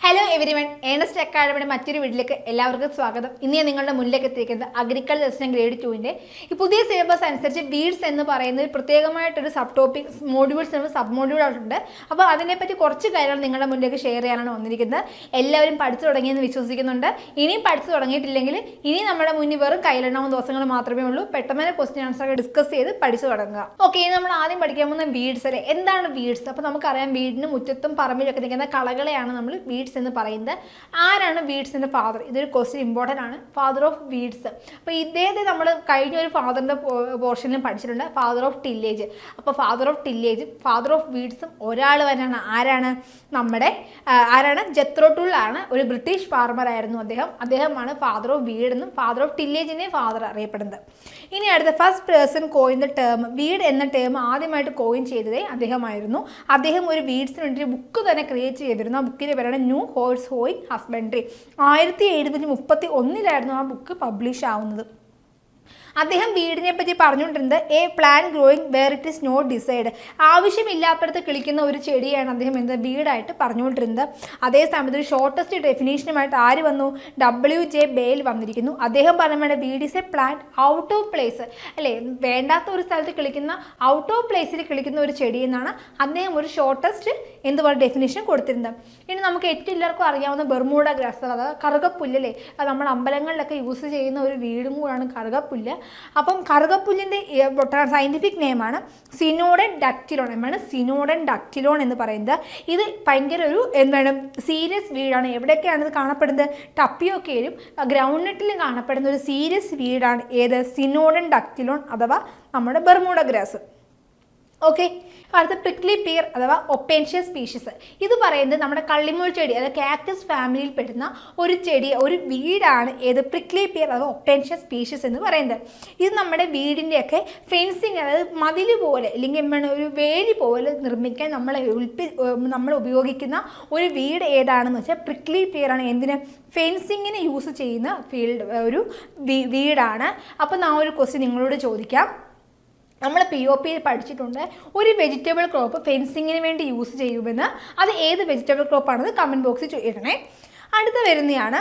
Hello everyone, Ernest അക്കാഡമിയുടെ മറ്റൊരു വീട്ടിലേക്ക് എല്ലാവർക്കും സ്വാഗതം. ഇന്ന് ഞാൻ നിങ്ങളുടെ മുന്നിലേക്ക് എത്തിയിരിക്കുന്നത് അഗ്രികൾച്ചർ അസിസ്റ്റന്റ് ഗ്രേഡ് 2ന്റെ ഈ പുതിയ സിലബസ് അനുസരിച്ച് വീഡ്സ് എന്ന് പറയുന്ന പ്രത്യേകമായിട്ടൊരു സബ് ടോപ്പിക് മോഡ്യൂൾസ് സബ് മോഡ്യൂളായിട്ടുണ്ട്. അപ്പോൾ അതിനെപ്പറ്റി കുറച്ച് കാര്യങ്ങൾ നിങ്ങളുടെ മുന്നിലേക്ക് ഷെയർ ചെയ്യാനാണ് വന്നിരിക്കുന്നത്. എല്ലാവരും പഠിച്ചു തുടങ്ങിയെന്ന് വിശ്വസിക്കുന്നുണ്ട്. ഇനിയും പഠിച്ചു തുടങ്ങിയിട്ടില്ലെങ്കിൽ ഇനി നമ്മുടെ മുന്നിൽ വെറും കയ്യിലെണ്ണാവുന്ന ദിവസങ്ങൾ മാത്രമേ ഉള്ളൂ. പെട്ടെന്ന് ക്വസ്റ്റ്യൻ ആൻസർ ഡിസ്കസ് ചെയ്ത് പഠിച്ചു തുടങ്ങുക. ഓക്കെ, നമ്മൾ ആദ്യം പഠിക്കാൻ പോകുന്ന വീഡ്സ് അല്ലേ. എന്താണ് വീഡ്സ്? അപ്പോൾ നമുക്കറിയാം, വീടിന് മുറ്റത്തും പറമ്പിലൊക്കെ നിൽക്കുന്ന കളകളെയാണ് നമ്മൾ വീഡ്സ് എന്ന് പറയുന്നത്. ആരാണ് വീഡ്സിന്റെ ഫാദർ? ഇതൊരു ക്വസ്റ്റ്യൻ ഇമ്പോർട്ടൻ്റ് ആണ്. Father of weeds. അപ്പോൾ ഇദ്ദേഹത്തെ നമ്മൾ കഴിഞ്ഞ ഒരു ഫാദറിന്റെ പോർഷനിലും പഠിച്ചിട്ടുണ്ട്, ഫാദർ ഓഫ് ടില്ലേജ്. അപ്പോൾ ഫാദർ ഓഫ് ടില്ലേജും ഫാദർ ഓഫ് വീഡ്സും ഒരാൾ തന്നെയാണ്. ആരാണ്? ജെത്രോ ടൂൾ ആണ്. ഒരു ബ്രിട്ടീഷ് ഫാർമർ ആയിരുന്നു അദ്ദേഹമാണ് ഫാദർ ഓഫ് വീഡ് എന്നും ഫാദർ ഓഫ് ടില്ലേജിന്റെ ഫാദർ അറിയപ്പെടുന്നത്. ഇനി അടുത്ത first person coin the term. Weed എന്ന ടേം ആദ്യമായിട്ട് കോയിൻ ചെയ്തതേ അദ്ദേഹമായിരുന്നു. അദ്ദേഹം ഒരു വീഡ്സിന് വേണ്ടി ഒരു ബുക്ക് തന്നെ ക്രിയേറ്റ് ചെയ്തിരുന്നു. ആ ബുക്കിന്റെ പേരാണ് ന്യൂ ഹോഴ്സ് ഹോയിങ് ഹസ്ബൻഡറി. 1731 ആ ബുക്ക് പബ്ലിഷ് ആവുന്നത്. അദ്ദേഹം വീടിനെ പറ്റി പറഞ്ഞുകൊണ്ടിരുന്നത് a plan growing where it is not decide. ആവശ്യമില്ലാത്തടത്ത് കിളിക്കുന്ന ഒരു ചെടിയാണ് അദ്ദേഹം വീടായിട്ട് പറഞ്ഞുകൊണ്ടിരുന്നത്. അതേസമയത്ത് ഒരു ഷോർട്ടസ്റ്റ് ഡെഫിനേഷനുമായിട്ട് ആര് വന്നു? WJ ബേൽ വന്നിരിക്കുന്നു. അദ്ദേഹം പറയുന്നത് weed is a plant out of place, അല്ലേ, വേണ്ടാത്ത ഒരു സ്ഥലത്ത് കിളിക്കുന്ന, ഔട്ട് ഓഫ് പ്ലേസിൽ കിളിക്കുന്ന ഒരു ചെടി എന്നാണ് അദ്ദേഹം ഒരു ഷോർട്ടസ്റ്റ് ഡെഫിനേഷൻ കൊടുത്തിരുന്നത്. ഇനി നമുക്ക് ഏറ്റവും എല്ലാവർക്കും അറിയാവുന്ന ബെർമൂഡ ഗ്രാസ്, അതായത് കറുകപ്പുല്ലല്ലേ, അത് നമ്മൾ അമ്പലങ്ങളിലൊക്കെ യൂസ് ചെയ്യുന്ന ഒരു വീടും കൂടാണ് കറുകപ്പുല്ല്. അപ്പം കറുകപ്പുല്ലിൻ്റെ സയൻറ്റിഫിക് നെയിമാണ് സിനോഡൻ ഡക്റ്റിലോൺ എന്നാണ്. സിനോഡൻ ഡക്റ്റിലോൺ എന്ന് പറയുന്നത് ഇത് ഭയങ്കര ഒരു സീരിയസ് വീടാണ്. എവിടെയൊക്കെയാണ് ഇത് കാണപ്പെടുന്നത്? ടപ്പിയൊക്കെയും ഗ്രൗണ്ട് നെറ്റിലും കാണപ്പെടുന്ന ഒരു സീരിയസ് വീടാണ് ഏത്? സിനോഡൻ ഡക്റ്റിലോൺ അഥവാ നമ്മുടെ ബെർമൂഡ ഗ്രാസ്. ഓക്കെ, അടുത്ത പ്രിക്ലി പിയർ അഥവാ ഒപ്പേൻഷ്യ സ്പീഷീസ്. ഇത് പറയുന്നത് നമ്മുടെ കള്ളിമുൾ ചെടി, അതായത് കാക്ടസ് ഫാമിലിയിൽ പെടുന്ന ഒരു ചെടി, ഒരു വീടാണ് ഏത്? പ്രിക്ലി പിയർ അഥവാ ഒപ്പേൻഷ്യ സ്പീഷീസ് എന്ന് പറയുന്നത്. ഇത് നമ്മുടെ വീടിൻ്റെയൊക്കെ ഫെൻസിങ്, അതായത് മതിൽ പോലെ അല്ലെങ്കിൽ ഒരു വേലി പോലെ നിർമ്മിക്കാൻ നമ്മൾ ഉപയോഗിക്കുന്ന ഒരു വീട് ഏതാണെന്ന് വെച്ചാൽ പ്രിക്ലി പിയർ ആണ്. എന്തിന്? ഫെൻസിങ്ങിന് യൂസ് ചെയ്യുന്ന ഒരു വീടാണ്. അപ്പോൾ ഞാൻ ഒരു ക്വസ്റ്റ്യൻ നിങ്ങളോട് ചോദിക്കാം. നമ്മൾ POP പഠിച്ചിട്ടുണ്ട്, ഒരു വെജിറ്റബിൾ ക്രോപ്പ് ഫെൻസിങ്ങിന് വേണ്ടി യൂസ് ചെയ്യുമെന്ന്. അത് ഏത് വെജിറ്റബിൾ ക്രോപ്പാണെന്ന് കമൻറ്റ് ബോക്സിൽ ഇടണേ. അടുത്ത വരുന്നതാണ്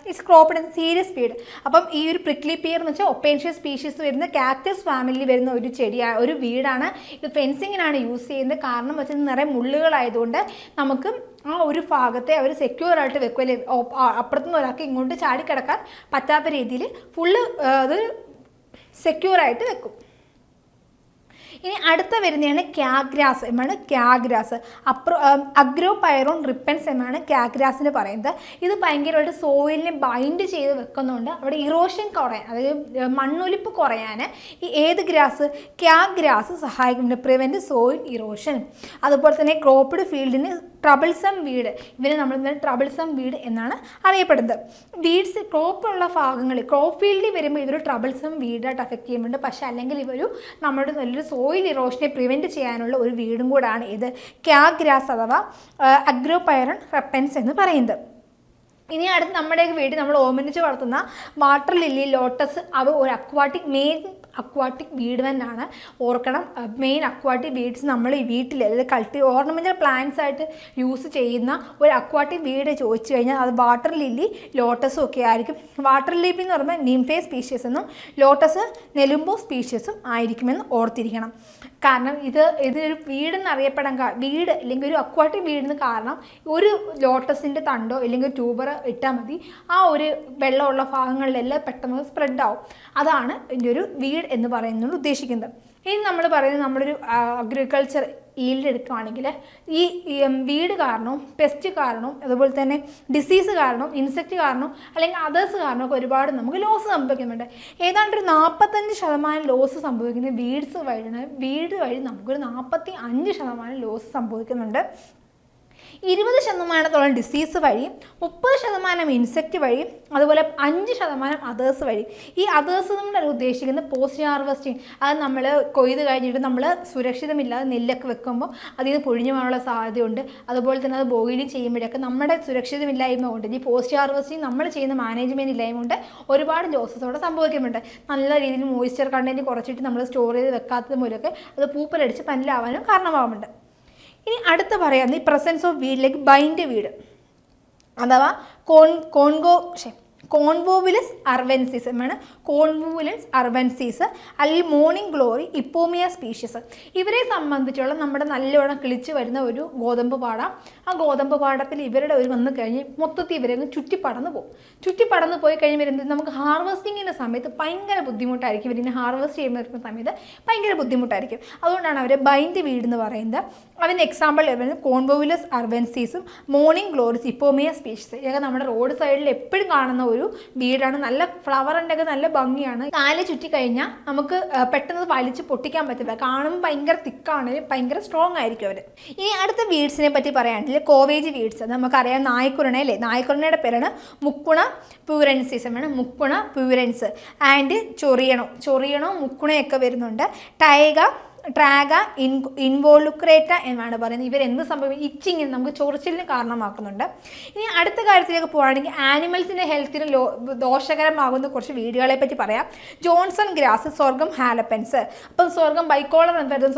it's crop in serious weed. അപ്പം ഈ ഒരു പ്രിക്ലി പിയർ എന്ന് വെച്ചാൽ ഒപ്പേൻഷ്യ സ്പീഷീസ് വരുന്ന കാക്ടസ് ഫാമിലിയിൽ വരുന്ന ഒരു വീടാണ്. ഇത് ഫെൻസിങ്ങിനാണ് യൂസ് ചെയ്യുന്നത്. കാരണം വെച്ചാൽ നിറയെ മുള്ളുകളായതുകൊണ്ട് നമുക്ക് ആ ഒരു ഭാഗത്തെ അവർ സെക്യൂർ ആയിട്ട് വെക്കുമല്ലേ, അപ്പുറത്തുനിന്ന് ഒരാൾക്ക് ഇങ്ങോട്ട് ചാടിക്കിടക്കാൻ പറ്റാത്ത രീതിയിൽ ഫുള്ള് അത് സെക്യൂറായിട്ട് വെക്കും. ഇനി അടുത്ത വരുന്നതാണ് ക്യാഗ്രാസ് എന്നാണ്. ക്യാഗ്രാസ് അഗ്രോപൈറോൺ റിപ്പൻസ് എന്നാണ് ക്യാഗ്രാസിന് പറയുന്നത്. ഇത് ഭയങ്കരമായിട്ട് സോയിലിനെ ബൈൻഡ് ചെയ്ത് വെക്കുന്നുണ്ട്. അവിടെ ഇറോഷൻ കുറയാൻ, അതായത് മണ്ണൊലിപ്പ് കുറയാൻ ഈ ഏത് ഗ്രാസ്? ക്യാഗ്രാസ് സഹായിക്കുന്നുണ്ട്. Prevent soil erosion. അതുപോലെ തന്നെ ക്രോപ്പ്ഡ് ഫീൽഡിന് ട്രബിൾസം വീഡ്, ഇവരെ നമ്മൾ ട്രബിൾസം വീഡ് എന്നാണ് അറിയപ്പെടുന്നത്. വീഡ്സ് ക്രോപ്പുള്ള ഭാഗങ്ങളിൽ, ക്രോപ്പ് ഫീൽഡിൽ വരുമ്പോൾ ഇവർ ട്രബിൾസം വീഡായിട്ട് അഫക്റ്റ് ചെയ്യുന്നുണ്ട്. പക്ഷേ അല്ലെങ്കിൽ ഇവർ നമ്മുടെ നല്ലൊരു സോയിൽ ഇറോഷനെ പ്രിവെൻറ്റ് ചെയ്യാനുള്ള ഒരു വീടും കൂടാണ് ഇത് ക്യാഗ്രാസ് അഥവാ അഗ്രോപൈറൺ റെപ്പൻസ് എന്ന് പറയുന്നത്. ഇനി അടുത്ത് നമ്മുടെ വീട്ടിൽ നമ്മൾ ഓമനിച്ച് വളർത്തുന്ന വാട്ടർ ലില്ലി, ലോട്ടസ്, അവ ഒരു മെയിൻ അക്വാട്ടിക് വീഡ് തന്നെയാണ്. ഓർക്കണം, മെയിൻ അക്വാട്ടിക് വീഡ്സ് നമ്മൾ ഈ വീട്ടിൽ, അതായത് ഓർണമെൻ്റൽ പ്ലാന്റ്സ് ആയിട്ട് യൂസ് ചെയ്യുന്ന ഒരു അക്വാട്ടിക് വീഡ് ചോദിച്ചു കഴിഞ്ഞാൽ അത് വാട്ടർ ലില്ലി, ലോട്ടസും ഒക്കെ ആയിരിക്കും. വാട്ടർ ലില്ലി എന്ന് പറയുമ്പോൾ നിംഫേ സ്പീഷീസ് എന്നും ലോട്ടസ് നെലുംബോ സ്പീഷീസും ആയിരിക്കുമെന്ന് ഓർത്തിരിക്കണം. കാരണം ഇതൊരു വീടെന്ന് അറിയപ്പെടാൻ വീട് അല്ലെങ്കിൽ ഒരു അക്വാട്ടിക് വീടിന് കാരണം ഒരു ലോട്ടസിൻ്റെ തണ്ടോ അല്ലെങ്കിൽ ഒരു ട്യൂബർ ഇട്ടാൽ മതി, ആ ഒരു വെള്ളമുള്ള ഭാഗങ്ങളിലെല്ലാം പെട്ടെന്ന് സ്പ്രെഡ് ആവും. അതാണ് ഇതിൻ്റെ ഒരു വീട് എന്ന് പറയുന്നത് ഉദ്ദേശിക്കുന്നത്. ഇനി നമ്മൾ പറയുന്നത്, നമ്മളൊരു അഗ്രികൾച്ചർ ഈൽഡ് എടുക്കുകയാണെങ്കിൽ ഈ വീട് കാരണവും പെസ്റ്റ് കാരണവും അതുപോലെ തന്നെ ഡിസീസ് കാരണവും ഇൻസെക്റ്റ് കാരണവും അല്ലെങ്കിൽ അതേഴ്സ് കാരണമൊക്കെ ഒരുപാട് നമുക്ക് ലോസ് സംഭവിക്കുന്നുണ്ട്. ഏതാണ്ട് ഒരു 45% ലോസ് സംഭവിക്കുന്നത് വീഡ്സ് വഴിയാണ്. വീട് വഴി നമുക്കൊരു 45% ലോസ് സംഭവിക്കുന്നുണ്ട്. 20% ഡിസീസ് വഴിയും 30% ഇൻസെക്റ്റ് വഴിയും അതുപോലെ 5% അതേഴ്സ് വഴിയും. ഈ അതേഴ്സ് നമ്മൾ ഉദ്ദേശിക്കുന്നത് പോസ്റ്റ് ഹാർവെസ്റ്റിംഗ്. അത് നമ്മൾ കൊയ്ത് കഴിഞ്ഞിട്ട് നമ്മൾ സുരക്ഷിതമില്ലാതെ നെല്ലൊക്കെ വെക്കുമ്പോൾ അതിൽ നിന്ന് പൊഴിഞ്ഞു പോകാനുള്ള സാധ്യതയുണ്ട്. അതുപോലെ തന്നെ അത് ബോയിലിംഗ് ചെയ്യുമ്പോഴൊക്കെ നമ്മുടെ സുരക്ഷിതമില്ലായ്മ കൊണ്ട്, ഈ പോസ്റ്റ് ഹാർവെസ്റ്റിംഗ് നമ്മൾ ചെയ്യുന്ന മാനേജ്മെൻറ്റ് ഇല്ലായ്മ കൊണ്ട് ഒരുപാട് ലോസസ് അവിടെ സംഭവിക്കുന്നുണ്ട്. നല്ല രീതിയിൽ മോയ്സ്ചർ കണ്ടൻറ്റ് കുറച്ചിട്ട് നമ്മൾ സ്റ്റോർ ചെയ്ത് വെക്കാത്തത് മൂലമൊക്കെ അത് പൂപ്പലടിച്ച് പനിലാവാനും കാരണമാവുന്നുണ്ട്. ഇനി അടുത്ത പറയാം, ഈ പ്രസൻസ് ഓഫ് വീഡിലേക്ക് ബൈൻഡ് വീഡ്. അഥവാ കോൺവോവുലസ് അർവൻസീസ് ആണ്. കോൺവോവുലൻസ് അർവൻസീസ് അല്ലെങ്കിൽ മോർണിംഗ് ഗ്ലോറി ഇപ്പോമിയ സ്പീഷീസ്. ഇവരെ സംബന്ധിച്ചുള്ള നമ്മുടെ നല്ലോണം കിളിച്ച് വരുന്ന ഒരു ഗോതമ്പ് പാട. ആ ഗോതമ്പ് പാടത്തിൽ ഇവരുടെ ഒരു വന്നു കഴിഞ്ഞ് മൊത്തത്തിൽ ഇവരെ ചുറ്റിപ്പടന്ന് പോകും. ചുറ്റിപ്പടന്ന് പോയി കഴിയുമ്പോൾ എന്ത് നമുക്ക് ഹാർവെസ്റ്റിങ്ങിൻ്റെ സമയത്ത് ഭയങ്കര ബുദ്ധിമുട്ടായിരിക്കും. ഇവരിനെ ഹാർവെസ്റ്റ് ചെയ്യുന്ന സമയത്ത് ഭയങ്കര ബുദ്ധിമുട്ടായിരിക്കും. അതുകൊണ്ടാണ് അവരെ ബൈൻഡ് വീഡ് എന്ന് പറയുന്നത്. അതിന് എക്സാമ്പിൾ വരുന്നത് കോൺവോവുലസ് അർവൻസീസും മോർണിംഗ് ഗ്ലോറിസ് ഇപ്പോമിയ സ്പീഷീസ്. ഇതൊക്കെ നമ്മുടെ റോഡ് സൈഡിൽ എപ്പോഴും കാണുന്ന ഒരു വീടാണ്. നല്ല ഫ്ലവറിൻ്റെ ഒക്കെ നല്ല ഭംഗിയാണ്. കാല് ചുറ്റി കഴിഞ്ഞാൽ നമുക്ക് പെട്ടെന്ന് വലിച്ച് പൊട്ടിക്കാൻ പറ്റില്ല. കാണുമ്പോൾ ഭയങ്കര തിക്കാണ്, ഭയങ്കര സ്ട്രോങ് ആയിരിക്കും അവർ. ഈ അടുത്ത വീഡ്സിനെ പറ്റി പറയുകയാണെങ്കിൽ കോവേജ് വീഡ്സ്. നമുക്കറിയാം നായ്ക്കുരണ അല്ലേ. നായ്ക്കുരണയുടെ പേരാണ് മുക്കുണ പ്യൂരൻസിസ് ആണ്. മുക്കുണ പ്യൂരൻസ് ആൻഡ് ചൊറിയണോ മുക്കുണയൊക്കെ വരുന്നുണ്ട്. ട്രാഗ ഇൻവോളുക്രേറ്റ എന്നാണ് പറയുന്നത്. ഇവരെന്ത് സംഭവം ഇച്ചിങ്ങിന് നമുക്ക് ചൊറിച്ചിലിന് കാരണമാക്കുന്നുണ്ട്. ഇനി അടുത്ത കാര്യത്തിലേക്ക് പോവുകയാണെങ്കിൽ ആനിമൽസിൻ്റെ ഹെൽത്തിന് ദോഷകരമാകുന്ന കുറച്ച് വീടുകളെ പറ്റി പറയാം. Johnson grass, sorghum halepense. അപ്പം സോർഗം ബൈക്കോളർ എന്തായിരുന്നു?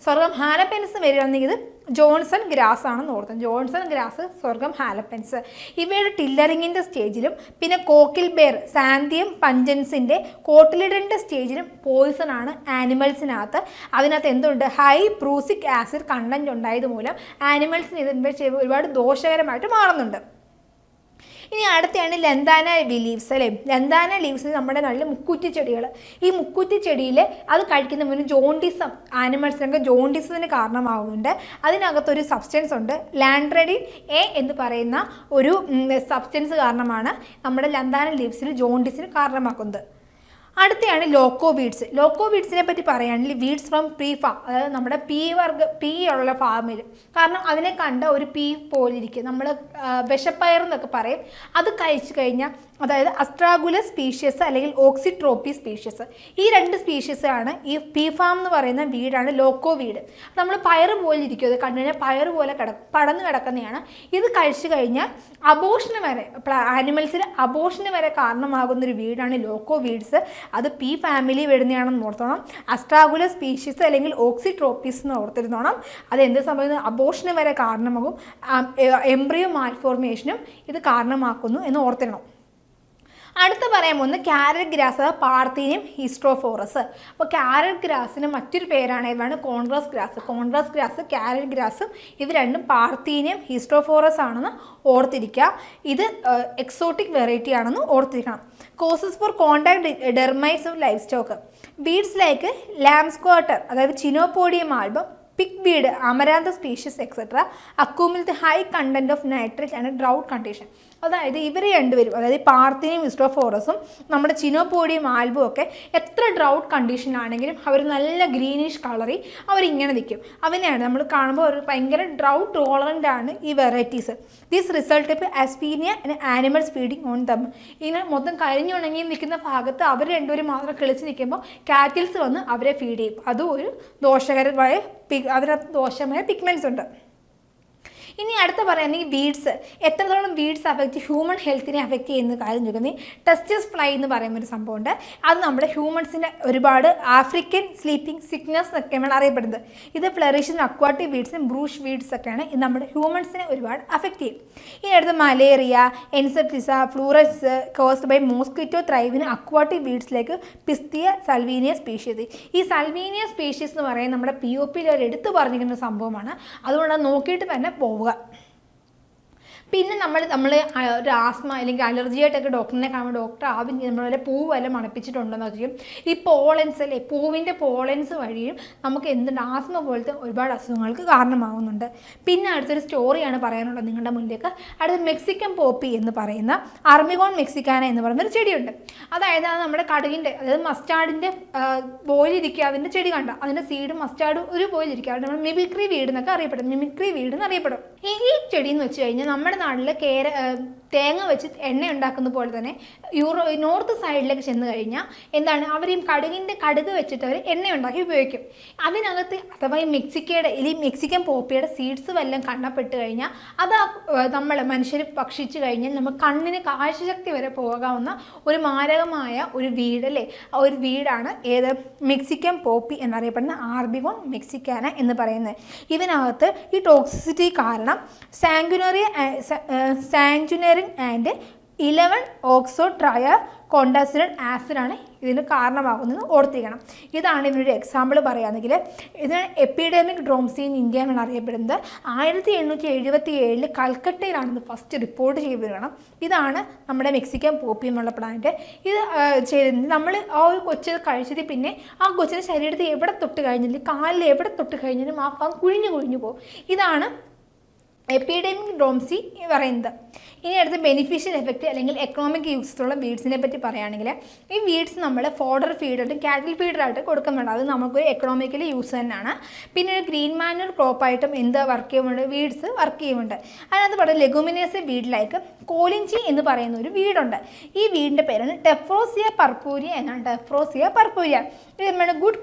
സോർഗം ഹാലപ്പൻസ് വരികയാണെങ്കിൽ ഇത് ജോൺസൺ ഗ്രാസ് ആണെന്ന് ഓർത്തും. ജോൺസൺ ഗ്രാസ്, സോർഗം ഹാലപ്പൻസ് ഇവയുടെ ടില്ലറിങ്ങിൻ്റെ സ്റ്റേജിലും പിന്നെ കോക്കിൽ ബെയർ, സാന്തിയം പഞ്ചൻസിൻ്റെ കോട്ടിലിഡൻ്റെ സ്റ്റേജിലും പോയിസൺ ആണ് ആനിമൽസിനകത്ത്. അതിനകത്ത് എന്തുണ്ട്? ഹൈ പ്രൂസിക് ആസിഡ് കണ്ടൻറ്റ് ഉണ്ടായത് മൂലം ആനിമൽസിന് ഇത് ഒരുപാട് ദോഷകരമായിട്ട് മാറുന്നുണ്ട്. ഇനി അടുത്താണ് ലന്താന ലീവ്സ് അല്ലേ. ലന്താന ലീവ്സ് നമ്മുടെ നല്ല മുക്കുറ്റി ചെടികൾ. ഈ മുക്കുറ്റി ചെടിയിൽ അത് കഴിക്കുന്ന മുന്നേ ജോണ്ടിസം, ആനിമൽസിനൊക്കെ ജോണ്ടിസത്തിന് കാരണമാകുന്നുണ്ട്. അതിനകത്തൊരു സബ്സ്റ്റൻസ് ഉണ്ട്, ലാൻഡ്രഡിൻ എ എന്ന് പറയുന്ന ഒരു സബ്സ്റ്റൻസ് കാരണമാണ് നമ്മുടെ ലന്താന ലീവ്സിൽ ജോണ്ടിസിന് കാരണമാക്കുന്നത്. അടുത്തയാണ് ലോക്കോ വീഡ്സ്. ലോക്കോ വീഡ്സിനെ പറ്റി പറയുകയാണെങ്കിൽ വീഡ്സ് ഫ്രം പ്രീ ഫാം, അതായത് നമ്മുടെ പീ ഉള്ള ഫാമിൽ. കാരണം അതിനെ കണ്ട ഒരു പീ പോലിരിക്കും, നമ്മൾ വിഷപ്പയർ എന്നൊക്കെ പറയും. അത് കഴിച്ചു കഴിഞ്ഞാൽ അതായത് അസ്ട്രാഗുലസ് സ്പീഷ്യസ് അല്ലെങ്കിൽ ഓക്സിട്രോപ്പി സ്പീഷ്യസ്, ഈ രണ്ട് സ്പീഷ്യസാണ് ഈ പീ ഫാം എന്ന് പറയുന്ന വീടാണ് ലോക്കോ വീഡ്. നമ്മൾ പയർ പോലെ ഇരിക്കും, അത് കണ്ടു കഴിഞ്ഞാൽ പയർ പോലെ പടന്ന് കിടക്കുന്നതാണ്. ഇത് കഴിച്ചു കഴിഞ്ഞാൽ അബോഷന് വരെ, ആനിമൽസിന് അബോഷന് വരെ കാരണമാകുന്നൊരു വീടാണ് ലോക്കോ വീഡ്സ്. അത് പി ഫാമിലി വരുന്നതാണെന്ന് ഓർത്തോണം. അസ്ട്രാഗുലസ് സ്പീഷീസ് അല്ലെങ്കിൽ ഓക്സിട്രോപ്പീസ് എന്ന് ഓർത്തിരുന്നോണം. അത് എന്ത് സംഭവിക്കുന്നത്? അബോഷന് വരെ കാരണമാകും. എംബ്രിയോ മാൽഫോർമേഷനും ഇത് കാരണമാക്കുന്നു എന്ന് ഓർത്തിരണം. അടുത്ത് പറയാൻ പോകുന്നത് ക്യാരറ്റ് ഗ്രാസ്, അഥവാ പാർത്തീനിയം ഹിസ്റ്റോഫോറസ്. അപ്പോൾ ക്യാരറ്റ് ഗ്രാസിന് മറ്റൊരു പേരാണ് ഏതാണ്? കോൺഗ്രസ് ഗ്രാസ്, ക്യാരറ്റ് ഗ്രാസും ഇത് രണ്ടും പാർത്തീനിയം ഹിസ്റ്റോഫോറസ് ആണെന്ന് ഓർത്തിരിക്കുക. ഇത് എക്സോട്ടിക് വെറൈറ്റി ആണെന്ന് ഓർത്തിരിക്കണം. Causes for contact dermatitis of livestock. Weeds like lambsquarter, അതായത് chenopodium album, pigweed, amaranth species etcetera accumulate high content of nitrate and drought condition. അതായത് ഇവർ രണ്ടുപേരും, അതായത് പാർത്തീനിയം ഹിസ്റ്റോഫോറസും നമ്മുടെ ചിനോപോഡിയം ആൽബും ഒക്കെ എത്ര ഡ്രൗട്ട് കണ്ടീഷനിലാണെങ്കിലും അവർ നല്ല ഗ്രീനിഷ് കളറിൽ അവരിങ്ങനെ നിൽക്കും. അവനെയാണ് നമ്മൾ കാണുമ്പോൾ ഒരു ഭയങ്കര ഡ്രൗട്ട് ടോളറൻ്റ് ആണ് ഈ വെറൈറ്റീസ്. ദിസ് റിസൾട്ട് ഇപ്പോൾ ആസ്പീനിയ ആനിമൽസ് ഫീഡിങ് ഓൺ ദം. ഇങ്ങനെ മൊത്തം കരിഞ്ഞുണങ്ങി നിൽക്കുന്ന ഭാഗത്ത് അവർ രണ്ടുപേരും മാത്രം കിളിച്ച് നിൽക്കുമ്പോൾ കാറ്റിൽസ് വന്ന് അവരെ ഫീഡ് ചെയ്യും. അതും ഒരു ദോഷകരമായ അതിനകത്ത് ദോഷമായ പിഗ്മെൻറ്റ്സ് ഉണ്ട്. ഇനി അടുത്ത പറയുകയാണെങ്കിൽ വീഡ്സ്, എത്രത്തോളം വീഡ്സ് ഹ്യൂമൻ ഹെൽത്തിനെ അഫക്റ്റ് ചെയ്യുന്ന കാര്യം ചോദിക്കുന്നത് ടെസ്റ്റസ് ഫ്ലൈ എന്ന് പറയുന്ന ഒരു സംഭവമുണ്ട്. അത് നമ്മുടെ ഹ്യൂമൻസിൻ്റെ ഒരുപാട് ആഫ്രിക്കൻ സ്ലീപ്പിംഗ് സിക്നസ് എന്നൊക്കെയാണ് അറിയപ്പെടുന്നത്. ഇത് ഫ്ലറിഷിൻ അക്വാട്ടിക് വീഡ്സും ബ്രൂഷ് വീഡ്സ് ഒക്കെയാണ് ഇത് നമ്മുടെ ഹ്യൂമൻസിനെ ഒരുപാട് അഫക്റ്റ് ചെയ്യും. ഇനി അടുത്ത് malaria, encephalitis, filariasis caused by mosquito thriving aquatic വീഡ്സിലേക്ക് പിസ്തിയ സൽവീനിയ സ്പീഷീസ്. ഈ സൽവീനിയ സ്പീഷീസ് എന്ന് പറയുന്നത് നമ്മുടെ POP ഒരു എടുത്തു പറഞ്ഞിരിക്കുന്ന സംഭവമാണ്. അതുകൊണ്ട് നോക്കിയിട്ട് തന്നെ പോവുക. പിന്നെ നമ്മൾ ഒരു ആസ്മ അല്ലെങ്കിൽ അലർജി ആയിട്ടൊക്കെ ഡോക്ടറിനെ കാണുമ്പോൾ ഡോക്ടർ ആദ്യം നമ്മളെ പൂവ് വല്ല മണപ്പിച്ചിട്ടുണ്ടെന്ന് വെച്ചാൽ ഈ പോളൻസ് അല്ലേ, പൂവിൻ്റെ പോളൻസ് വഴിയും നമുക്ക് എന്തുണ്ട് ആസ്മ പോലത്തെ ഒരുപാട് അസുഖങ്ങൾക്ക് കാരണമാകുന്നുണ്ട്. പിന്നെ അടുത്തൊരു സ്റ്റോറിയാണ് പറയാനുള്ളത് നിങ്ങളുടെ മുന്നിലേക്ക്. അടുത്ത മെക്സിക്കൻ പോപ്പി എന്ന് പറയുന്ന അർമിഗോൺ മെക്സിക്കാന എന്ന് പറയുന്നൊരു ചെടിയുണ്ട്. അതായത് അത് നമ്മുടെ കടുകിൻ്റെ, അതായത് മസ്റ്റാർഡിൻ്റെ ബോയിലിരിക്കുക, അതിൻ്റെ ചെടി കണ്ട അതിൻ്റെ സീഡ് മസ്റ്റാർഡ് ഒരു ബോയിലിരിക്കുക, അവിടെ നമ്മൾ മിമിക്രി വീട് എന്നൊക്കെ അറിയപ്പെടും. ഈ ചെടി എന്ന് വെച്ച് കഴിഞ്ഞാൽ നമ്മുടെ നാട്ടിൽ തേങ്ങ വെച്ച് എണ്ണ ഉണ്ടാക്കുന്ന പോലെ തന്നെ നോർത്ത് സൈഡിലേക്ക് ചെന്ന് കഴിഞ്ഞാൽ എന്താണ് അവർ ഈ കടുക് വെച്ചിട്ട് അവർ എണ്ണ ഉണ്ടാക്കി ഉപയോഗിക്കും. അതിനകത്ത് അഥവാ ഈ മെക്സിക്കൻ പോപ്പിയുടെ സീഡ്സ് വല്ലതും കണ്ണപ്പെട്ട് കഴിഞ്ഞാൽ അത് നമ്മൾ മനുഷ്യർ ഭക്ഷിച്ചു കഴിഞ്ഞാൽ നമ്മൾ കണ്ണിന് കാഴ്ചശക്തി വരെ പോകാവുന്ന ഒരു മാരകമായ ഒരു വീട് അല്ലേ, ഒരു വീടാണ് ഏത് മെക്സിക്കൻ പോപ്പി എന്നറിയപ്പെടുന്ന ആർബിഗോൺ മെക്സിക്കാന എന്ന് പറയുന്നത്. ഇതിനകത്ത് ഈ ടോക്സിസിറ്റി കാരണം സാങ്ക്യുനറിൻ ആൻഡ് 11 ഓക്സോ ട്രയ കോണ്ടാസിനൽ ആസിഡാണ് ഇതിന് കാരണമാകുന്നത് ഓർത്തിരിക്കണം. ഇതാണ് ഇതിനൊരു എക്സാമ്പിൾ പറയുകയാണെങ്കിൽ ഇതിനാണ് എപ്പിഡെമിക് ഡ്രോംസി ഇൻ ഇന്ത്യ എന്നാണ് അറിയപ്പെടുന്നത്. 1877 കൽക്കട്ടയിലാണ് ഇത് ഫസ്റ്റ് റിപ്പോർട്ട് ചെയ്തിരിക്കണം. ഇതാണ് നമ്മുടെ മെക്സിക്കൻ പോപ്പി എന്നുള്ള പ്ലാന്റ്. ഇത് ചെയ്യുന്നത് നമ്മൾ ആ ഒരു കൊച്ച് കഴിച്ചത് പിന്നെ ആ കൊച്ചിൻ്റെ ശരീരത്തിൽ എവിടെ തൊട്ട് കഴിഞ്ഞാലും കാലിൽ എവിടെ തൊട്ട് കഴിഞ്ഞാലും ആ പാം കുഴിഞ്ഞു പോകും. ഇതാണ് എപ്പിഡെമിക് ഡ്രോംസി പറയുന്നത്. ഇനി അടുത്ത ബെനിഫിഷ്യൽ എഫക്റ്റ് അല്ലെങ്കിൽ എക്കണോമിക് യൂസിലുള്ള വീഡ്സിനെ പറ്റി പറയുകയാണെങ്കിൽ ഈ വീഡ്സ് നമ്മൾ ഫോഡർ ഫീഡായിട്ടും കാറ്റിൽ ഫീഡറായിട്ട് കൊടുക്കുന്നുണ്ട്. അത് നമുക്കൊരു എക്കണോമിക്കലി യൂസ് തന്നെയാണ്. പിന്നെ ഒരു ഗ്രീൻ മാനുവർ ക്രോപ്പായിട്ടും എന്താ വർക്ക് ചെയ്യുന്നുണ്ട്, വീഡ്സ് വർക്ക് ചെയ്യുന്നുണ്ട്. അതിനകത്ത് പറയുന്നത് ലെഗുമിനേഴ്സ് വീഡിലേക്ക് കോലിഞ്ചി എന്ന് പറയുന്ന ഒരു വീടുണ്ട്. ഈ വീടിൻ്റെ പേരാണ് ടെഫ്രോസിയ പർപ്പൂരിയ എന്നാണ്. ടെഫ്രോസിയ പർപ്പൂരിയ ഇത് നമ്മുടെ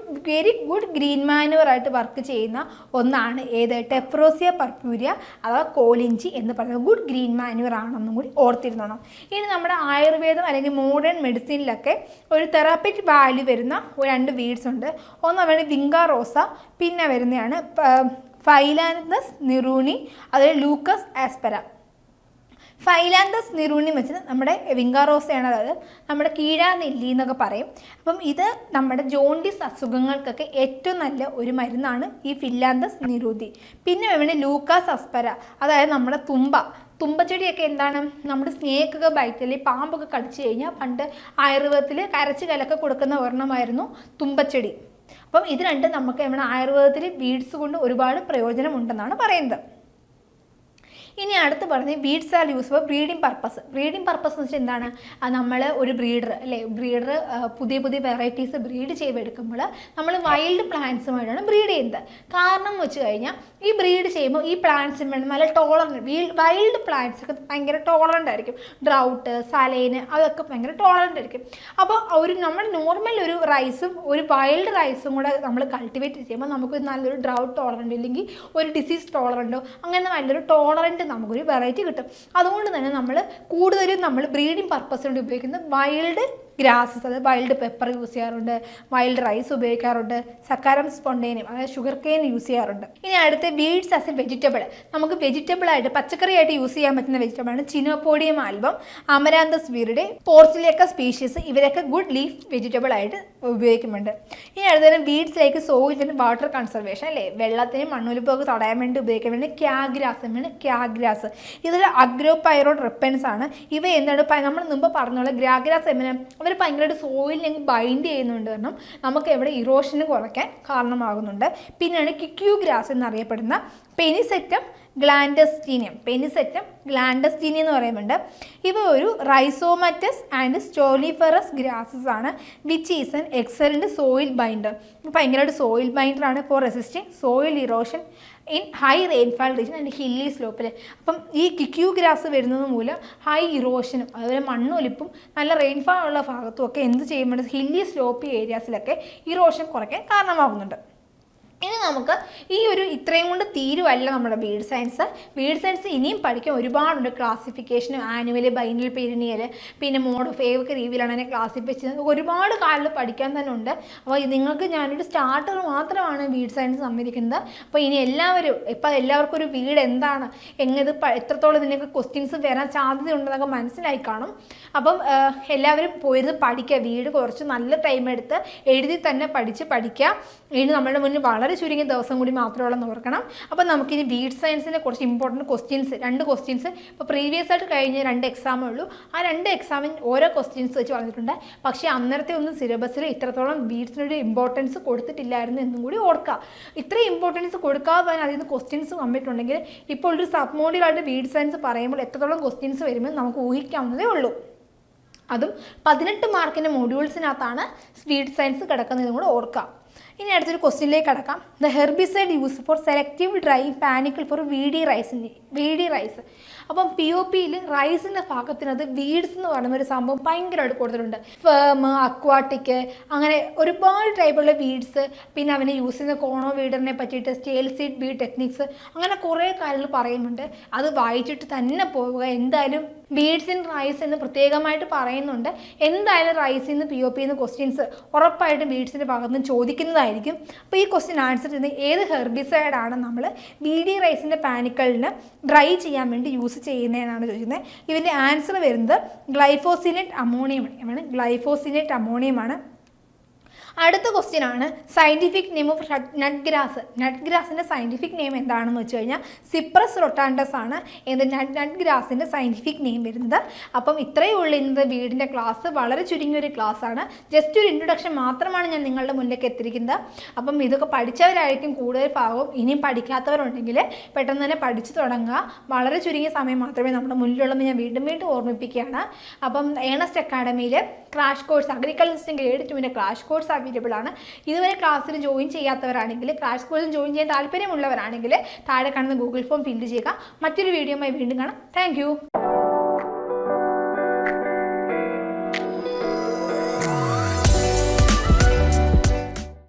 വെരി ഗുഡ് ഗ്രീൻ മാനുവർ ആയിട്ട് വർക്ക് ചെയ്യുന്ന ഒന്നാണ് ഏത് ടെഫ്രോസിയ പർപ്പൂരിയ അഥവാ കോലിഞ്ചി എന്ന് പറയുന്നത് ഗുഡ് ഗ്രീൻ മാനുവർ ആണെന്നും കൂടി ഓർത്തിരുന്നോണം. ഇനി നമ്മുടെ ആയുർവേദം അല്ലെങ്കിൽ മോഡേൺ മെഡിസിനിലൊക്കെ ഒരു തെറാപ്പിക് വാല്യൂ വരുന്ന 2 വീഡ്സ് ഉണ്ട്. ഒന്ന് വേണ്ടി വിങ്ക റോസ, പിന്നെ വരുന്നതാണ് ഫൈലാന്തസ് നിറൂണി, അതായത് ലൂക്കസ് ആസ്പെര. ഫൈലാന്തസ് നിറൂണി വെച്ച് നമ്മുടെ വിങ്കാറോസയാണ്, അതായത് നമ്മുടെ കീഴാനെല്ലി എന്നൊക്കെ പറയും. അപ്പം ഇത് നമ്മുടെ ജോണ്ടിസ് അസുഖങ്ങൾക്കൊക്കെ ഏറ്റവും നല്ല ഒരു മരുന്നാണ് ഈ ഫിലാന്തസ് നിറൂതി. പിന്നെ വേണമെങ്കിൽ ലൂക്കാസ് അസ്പെര, അതായത് നമ്മുടെ തുമ്പച്ചെടിയൊക്കെ എന്താണ് നമ്മുടെ സ്നേക്കൊക്കെ ബൈറ്റലി പാമ്പൊക്കെ കടിച്ചു കഴിഞ്ഞാൽ പണ്ട് ആയുർവേദത്തിൽ കരച്ച് കലക്കെ കൊടുക്കുന്ന ഒരെണ്ണമായിരുന്നു തുമ്പച്ചെടി. അപ്പം ഇത് രണ്ടും നമുക്ക് നമ്മുടെ ആയുർവേദത്തിൽ വീഡ്സ് കൊണ്ട് ഒരുപാട് പ്രയോജനമുണ്ടെന്നാണ് പറയുന്നത്. ഇനി അടുത്ത് പറഞ്ഞ് weeds are use for breeding purpose. Breeding purpose എന്ന് വെച്ചാൽ എന്താണ്, നമ്മൾ ഒരു ബ്രീഡർ അല്ലേ, ബ്രീഡർ പുതിയ വെറൈറ്റീസ് ബ്രീഡ് ചെയ്തെടുക്കുമ്പോൾ നമ്മൾ വൈൽഡ് പ്ലാന്റ്സുമായിട്ടാണ് ബ്രീഡ് ചെയ്യുന്നത്. കാരണം എന്ന് വെച്ച് കഴിഞ്ഞാൽ ഈ ബ്രീഡ് ചെയ്യുമ്പോൾ ഈ പ്ലാന്റ്സിന് വേണ്ടി നല്ല ടോളറൻറ്റ്, വൈൽഡ് പ്ലാന്റ്സ് ഒക്കെ ഭയങ്കര ടോളറൻ്റ് ആയിരിക്കും. ഡ്രൗട്ട്, സലൈന് അതൊക്കെ ഭയങ്കര ടോളറൻ്റ് ആയിരിക്കും. അപ്പോൾ നമ്മൾ നോർമൽ ഒരു റൈസും ഒരു വൈൽഡ് റൈസും കൂടെ നമ്മൾ കൾട്ടിവേറ്റ് ചെയ്യുമ്പോൾ നമുക്ക് നല്ലൊരു ഡ്രൗട്ട് ടോളറൻ്റ് ഇല്ലെങ്കിൽ ഒരു ഡിസീസ് ടോളറൻറ്റോ അങ്ങനെ നല്ലൊരു ടോളറൻറ്റ് നമുക്കൊരു വെറൈറ്റി കിട്ടും. അതുകൊണ്ട് തന്നെ നമ്മൾ കൂടുതലും ബ്രീഡിംഗ് പർപ്പസ് കൊണ്ട് ഉപയോഗിക്കുന്നത് വൈൽഡ് ഗ്രാസസ്, അതായത് വൈൽഡ് പെപ്പർ യൂസ് ചെയ്യാറുണ്ട്, വൈൽഡ് റൈസ് ഉപയോഗിക്കാറുണ്ട്, സക്കാരം സ്പോണ്ടേനിയം അതായത് ഷുഗർ കെയിൻ യൂസ് ചെയ്യാറുണ്ട്. ഇനി അടുത്ത വീഡ്സ് ആസ് എ വെജിറ്റബിൾ, നമുക്ക് വെജിറ്റബിളായിട്ട് പച്ചക്കറിയായിട്ട് യൂസ് ചെയ്യാൻ പറ്റുന്ന വെജിറ്റബിളാണ് ചിനോപോഡിയം ആൽബം, അമരാന്തസ് വീറിഡെ, പോർസിലിക്ക സ്പീഷീസ്. ഇവരൊക്കെ ഗുഡ് ലീഫ് വെജിറ്റബിൾ ആയിട്ട് ഉപയോഗിക്കുന്നുണ്ട്. ഇനി അടുത്ത weeds like soil and water conservation അല്ലേ, വെള്ളത്തിനും മണ്ണൊലിപ്പൊക്കെ തടയാൻ വേണ്ടി ഉപയോഗിക്കാൻ വേണ്ടി ക്യാഗ്രാസ്. ഇതൊരു അഗ്രോപൈറോഡ് റിപ്പൻസ് ആണ്. ഇവ എന്താണ് നമ്മൾ മുമ്പ് പറഞ്ഞ ഗ്രാഗ്രാസ് എങ്ങനെ അവർ ഭയങ്കരമായിട്ട് സോയിലിനെ ബൈൻഡ് ചെയ്യുന്നുണ്ട്, കാരണം നമുക്ക് എവിടെ ഇറോഷന് കുറയ്ക്കാൻ കാരണമാകുന്നുണ്ട്. പിന്നെയാണ് കിക്യൂ ഗ്രാസ് എന്നറിയപ്പെടുന്ന പെനിസെറ്റം ഗ്ലാൻഡസ്റ്റീനിയം എന്ന് പറയുന്നുണ്ട്. ഇവ ഒരു റൈസോമറ്റസ് ആൻഡ് സ്റ്റോളിഫറസ് ഗ്രാസസ് ആണ്, which is an excellent soil binder. ഭയങ്കരമായിട്ട് സോയിൽ ബൈൻഡറാണ് for resisting soil erosion in high rainfall region and hilly സ്ലോപ്പിൽ. അപ്പം ഈ കിക്യൂ ഗ്രാസ് വരുന്നത് മൂലം ഹൈ ഇറോഷനും അതുപോലെ മണ്ണൊലിപ്പും നല്ല റെയിൻഫാൾ ഉള്ള ഭാഗത്തും ഒക്കെ എന്ത് ചെയ്യുമ്പോൾ ഹില്ലി സ്ലോപ്പി ഏരിയാസിലൊക്കെ ഇറോഷൻ കുറയ്ക്കാൻ കാരണമാകുന്നുണ്ട്. ഇനി നമുക്ക് ഈ ഇത്രയും കൊണ്ട് തീരുവല്ല നമ്മുടെ വീഡ് സയൻസ് ഇനിയും പഠിക്കാൻ ഒരുപാടുണ്ട്. ക്ലാസിഫിക്കേഷൻ, ആനുവൽ, ബൈനൽ, പെരിനിയൽ, പിന്നെ മോഡ് ഓഫ് ഏവൊക്കെ രീതിയിലാണ് അതിനെ ക്ലാസിഫൈ ചെയ്യുന്നത്. ഒരുപാട് കാലത്ത് പഠിക്കാൻ തന്നെ ഉണ്ട്. അപ്പോൾ നിങ്ങൾക്ക് ഞാനൊരു സ്റ്റാർട്ടർ മാത്രമാണ് വീഡ് സയൻസ് തന്നിരിക്കുന്നത്. അപ്പോൾ ഇനി എല്ലാവർക്കും ഒരു വീട് എന്താണ്, എത്രത്തോളം ഇതിനൊക്കെ ക്വസ്റ്റ്യൻസ് വരാൻ സാധ്യതയുണ്ടെന്നൊക്കെ മനസ്സിലായി കാണും. അപ്പം എല്ലാവരും പോയിരുന്ന് പഠിക്കുക. വീട് കുറച്ച് നല്ല ടൈം എടുത്ത് എഴുതി തന്നെ പഠിക്കുക. ഇനി നമ്മുടെ മുന്നിൽ വളരെ ചുരുങ്ങിയ ദിവസം കൂടി മാത്രമുള്ള ഓർക്കണം. അപ്പോൾ നമുക്കിനി വീഡ് സയൻസിൻ്റെ കുറച്ച് ഇമ്പോർട്ടൻറ്റ് ക്വസ്റ്റ്യൻസ്, 2 ക്വസ്റ്റ്യൻസ് ഇപ്പോൾ പ്രീവിയസ് ആയിട്ട് കഴിഞ്ഞ 2 എക്സാമേ ഉള്ളൂ. ആ 2 എക്സാമിന് ഓരോ ക്വസ്റ്റ്യൻസ് വെച്ച് പറഞ്ഞിട്ടുണ്ട്. പക്ഷേ അന്നേരത്തെ ഒന്നും സിലബസിൽ ഇത്രത്തോളം വീഡ്സിനൊരു ഇമ്പോർട്ടൻസ് കൊടുത്തിട്ടില്ലായിരുന്നു എന്നും കൂടി ഓർക്കുക. ഇത്രയും ഇമ്പോർട്ടൻസ് കൊടുക്കാതെ തന്നെ അതിൽ നിന്ന് ക്വസ്റ്റ്യൻസ് വന്നിട്ടുണ്ടെങ്കിൽ ഇപ്പോൾ ഒരു സബ് മോഡ്യൂളായിട്ട് വീഡ് സയൻസ് പറയുമ്പോൾ എത്രത്തോളം ക്വസ്റ്റ്യൻസ് വരുമെന്ന് നമുക്ക് ഊഹിക്കാവുന്നതേ ഉള്ളൂ. അതും 18 മാർക്കിൻ്റെ മൊഡ്യൂൾസിനകത്താണ് വീഡ് സയൻസ് കിടക്കുന്നതും കൂടെ ഓർക്കുക. ഇനി അടുത്തൊരു ക്വസ്റ്റ്യനിലേക്ക് കടക്കാം. The herbicide use for selective drying panicle for weedy rice. അപ്പം POPയിൽ റൈസിൻ്റെ ഭാഗത്തിനകത്ത് വീഡ്സ് എന്ന് പറയുന്ന ഒരു സംഭവം ഭയങ്കരമായിട്ട് കൊടുത്തിട്ടുണ്ട്. ഫേം, അക്വാട്ടിക്, അങ്ങനെ ഒരുപാട് ടൈപ്പുള്ള വീഡ്സ്, പിന്നെ അവനെ യൂസ് ചെയ്യുന്ന കോണോ വീഡറിനെ പറ്റിയിട്ട് സ്റ്റേൽ സീഡ് ബീഡ് ടെക്നിക്സ്, അങ്ങനെ കുറേ കാര്യങ്ങൾ പറയുന്നുണ്ട്. അത് വായിച്ചിട്ട് തന്നെ പോവുക. എന്തായാലും ബീഡ്സ് ഇൻ റൈസ് എന്ന് പ്രത്യേകമായിട്ട് പറയുന്നുണ്ട്. എന്തായാലും റൈസിൽ നിന്ന് POPയിൽ നിന്ന് ക്വസ്റ്റ്യൻസ് ഉറപ്പായിട്ടും ബീഡ്സിൻ്റെ ഭാഗത്ത് നിന്ന് ചോദിക്കുന്നതായിരിക്കും. അപ്പോൾ ഈ ക്വസ്റ്റ്യൻ ആൻസർ ചെയ്യുന്നത് ഏത് ഹെർബിസൈഡാണ് നമ്മൾ വീഡി റൈസിൻ്റെ പാനിക്കളിന് ഡ്രൈ ചെയ്യാൻ വേണ്ടി യൂസ് ചെയ്യുന്നതെന്നാണ് ചോദിക്കുന്നത്. ഇതിൻ്റെ ആൻസർ വരുന്നത് ഗ്ലൈഫോസിനേറ്റ് അമോണിയമാണ്. അടുത്ത ക്വസ്റ്റ്യൻ ആണ് scientific name of nut grass. Nut ഗ്രാസിൻ്റെ സയൻറ്റിഫിക് നെയിം എന്താണെന്ന് വെച്ച് കഴിഞ്ഞാൽ സിപ്രസ് റൊട്ടാൻഡസ് ആണ് നട്ട് ഗ്രാസിൻ്റെ സയൻറ്റിഫിക് നെയിം വരുന്നത്. അപ്പം ഇത്രയേ ഉള്ളൂ ഇന്നത്തെ വീടിൻ്റെ ക്ലാസ്. വളരെ ചുരുങ്ങിയൊരു ക്ലാസ്സാണ്. ജസ്റ്റ് ഒരു ഇൻട്രൊഡക്ഷൻ മാത്രമാണ് ഞാൻ നിങ്ങളുടെ മുന്നിലേക്ക് എത്തിയിരിക്കുന്നത്. അപ്പം ഇതൊക്കെ പഠിച്ചവരായിരിക്കും കൂടുതൽ ഭാഗവും. ഇനിയും പഠിക്കാത്തവരുണ്ടെങ്കിൽ പെട്ടെന്ന് തന്നെ പഠിച്ചു തുടങ്ങുക. വളരെ ചുരുങ്ങിയ സമയം മാത്രമേ നമ്മുടെ മുന്നിലുള്ളതെന്ന് ഞാൻ വീണ്ടും ഓർമ്മിപ്പിക്കുകയാണ്. അപ്പം ഏണസ്റ്റ് അക്കാഡമിയിൽ crash course agriculture grade 2 crash course available ആണ്. ഇതുവരെ ക്ലാസ്സിൽ ജോയിൻ ചെയ്യാത്തവരാണെങ്കിൽ, ക്രാഷ് കോഴ്സിൽ ജോയിൻ ചെയ്യാൻ താല്പര്യമുള്ളവരാണെങ്കിൽ താഴെ കാണുന്ന ഗൂഗിൾ ഫോം ഫില്ല് ചെയ്യുക. മറ്റൊരു വീഡിയോയുമായി വീണ്ടും കാണാം. താങ്ക്